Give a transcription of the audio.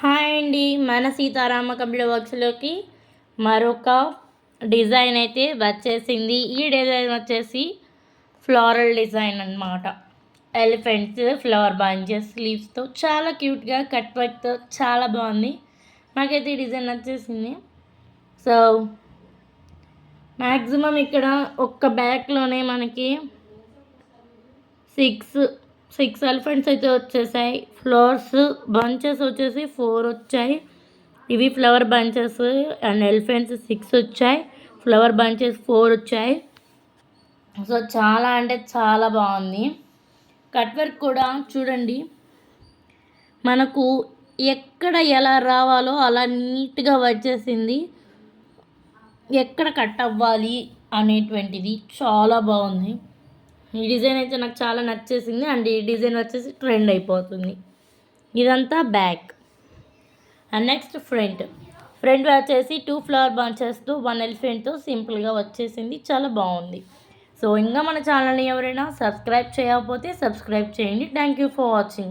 Hi అండి, మన Sitarama computer వర్క్స్లోకి మరొక డిజైన్ అయితే వచ్చేసింది. ఈ డిజైన్ వచ్చేసి ఫ్లోరల్ డిజైన్ అన్నమాట. ఎలిఫెంట్స్ ఫ్లవర్ బంచెస్ లీవ్స్తో చాలా క్యూట్గా కట్ వర్క్తో చాలా బాగుంది. నాకైతే ఈ డిజైన్ వచ్చేసింది. సో మ్యాక్సిమం ఇక్కడ ఒక్క బ్యాక్లోనే మనకి సిక్స్ ఎలిఫెంట్స్ అయితే వచ్చేసాయి. ఫ్లవర్స్ బంచెస్ వచ్చేసి 4 వచ్చాయి. ఇవి ఫ్లవర్ బంచెస్ అండ్ ఎలిఫెంట్స్ 6 వచ్చాయి. ఫ్లవర్ బంచెస్ 4 వచ్చాయి. సో చాలా అంటే చాలా బాగుంది. కట్ వర్క్ కూడా చూడండి, మనకు ఎక్కడ ఎలా రావాలో అలా నీట్గా వచ్చేసింది. ఎక్కడ కట్ అవ్వాలి అనేటువంటిది చాలా బాగుంది. ఈ డిజైన్ అయితే నాకు చాలా నచ్చేసింది. అండ్ ఈ డిజైన్ వచ్చేసి ట్రెండ్ అయిపోతుంది. ఇదంతా బ్యాక్. అండ్ నెక్స్ట్ ఫ్రంట్ వచ్చేసి 2 ఫ్లవర్ బంచెస్తో 1 ఎలిఫెంట్తో సింపుల్గా వచ్చేసింది. చాలా బాగుంది. సో ఇంకా మన ఛానల్ని ఎవరైనా సబ్స్క్రైబ్ చేయకపోతే సబ్స్క్రైబ్ చేయండి. Thank you for watching.